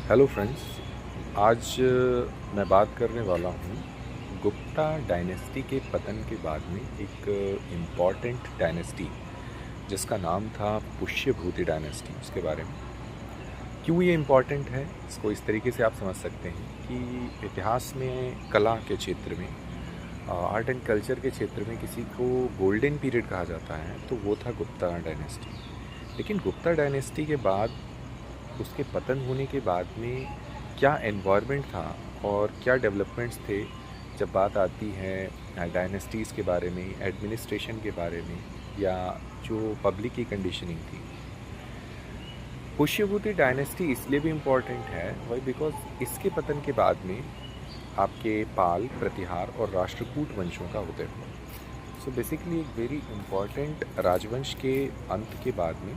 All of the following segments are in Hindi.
Hello friends. आज मैं बात करने वाला हूँ गुप्ता डायनेस्टी के पतन के बाद में एक इम्पॉर्टेंट डायनेस्टी जिसका नाम था पुष्यभूति डायनेस्टी, उसके बारे में। क्यों ये इम्पॉर्टेंट है, इसको इस तरीके से आप समझ सकते हैं कि इतिहास में कला के क्षेत्र में, आर्ट एंड कल्चर के क्षेत्र में किसी को गोल्डन पीरियड कहा जाता है तो वो था गुप्ता डायनेस्टी। लेकिन गुप्ता डायनेस्टी के बाद, उसके पतन होने के बाद में क्या एनवायरनमेंट था और क्या डेवलपमेंट्स थे जब बात आती है डायनेस्टीज़ के बारे में, एडमिनिस्ट्रेशन के बारे में, या जो पब्लिक की कंडीशनिंग थी। पुष्यभूति डायनेस्टी इसलिए भी इम्पॉर्टेंट है वही बिकॉज इसके पतन के बाद में आपके पाल, प्रतिहार और राष्ट्रकूट वंशों का उदय हुआ। सो बेसिकली एक वेरी इम्पॉर्टेंट राजवंश के अंत के बाद में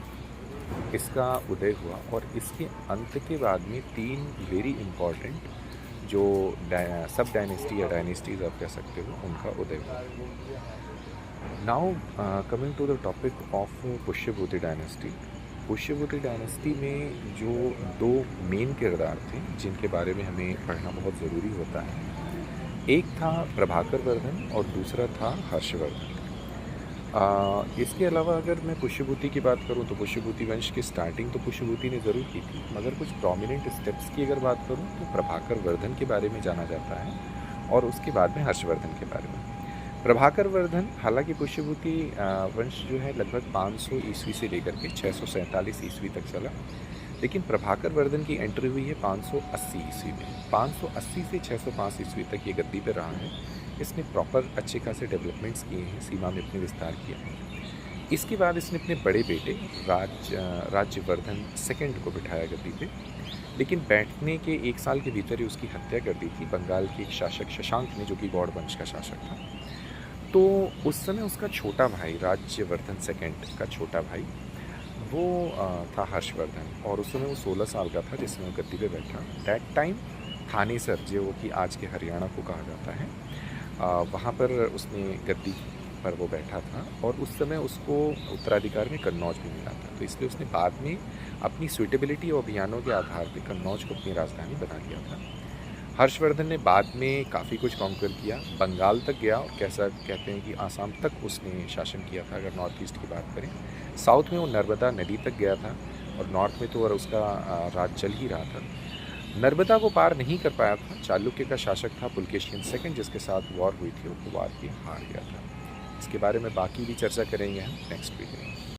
इसका उदय हुआ, और इसके अंत के बाद में तीन वेरी इम्पॉर्टेंट जो सब डायनेस्टी या डायनेस्टीज आप कह सकते हो, उनका उदय हुआ। Now coming to the topic of Pushyabhuti dynasty. Pushyabhuti dynasty में जो दो मेन किरदार थे जिनके बारे में हमें पढ़ना बहुत ज़रूरी होता है, एक था प्रभाकर वर्धन और दूसरा था हर्षवर्धन। इसके अलावा अगर मैं पुष्यभूति की बात करूं तो पुष्यभूति वंश की स्टार्टिंग तो पुष्यभूति ने ज़रूर की थी, मगर कुछ प्रोमिनेंट स्टेप्स की अगर बात करूं तो प्रभाकर वर्धन के बारे में जाना जाता है और उसके बाद में हर्षवर्धन के बारे में। प्रभाकर वर्धन, हालांकि पुष्यभूति वंश जो है लगभग 500 ईस्वी से लेकर के 647 ईस्वी तक चला, लेकिन प्रभाकर वर्धन की एंट्री हुई है 580 ईस्वी में। 580 से 605 ईस्वी तक ये गद्दी पर रहा है। इसने प्रॉपर अच्छे खासे डेवलपमेंट्स किए हैं, सीमा में अपने विस्तार किया है। इसके बाद इसने अपने बड़े बेटे राज्यवर्धन सेकंड को बिठाया गद्दी पे, लेकिन बैठने के 1 साल के भीतर ही उसकी हत्या कर दी थी बंगाल के एक शासक शशांक ने, जो कि गौड़ वंश का शासक था। तो उस समय उसका छोटा भाई, राज्यवर्धन सेकंड का छोटा भाई, वो था हर्षवर्धन, और उस समय वो 16 साल का था जिसमें वो गद्दी पे बैठा। दैट टाइम थानेसर, जो कि आज के हरियाणा को कहा जाता है, वहाँ पर उसने गद्दी पर वो बैठा था, और उस समय उसको उत्तराधिकार में कन्नौज भी मिला था। तो इसलिए उसने बाद में अपनी सूटेबिलिटी और अभियानों के आधार पर कन्नौज को अपनी राजधानी बना लिया था। हर्षवर्धन ने बाद में काफ़ी कुछ कॉन्कर किया, बंगाल तक गया, और कैसा कहते हैं कि आसाम तक उसने शासन किया था अगर नॉर्थ ईस्ट की बात करें। साउथ में वो नर्मदा नदी तक गया था, और नॉर्थ में तो और उसका राज चल ही रहा था। नर्मदा को पार नहीं कर पाया था, चालुक्य का शासक था पुलकेशियन सेकंड, जिसके साथ वॉर हुई थी, वो वॉर की हार गया था। इसके बारे में बाकी भी चर्चा करेंगे हम नेक्स्ट वीडियो में।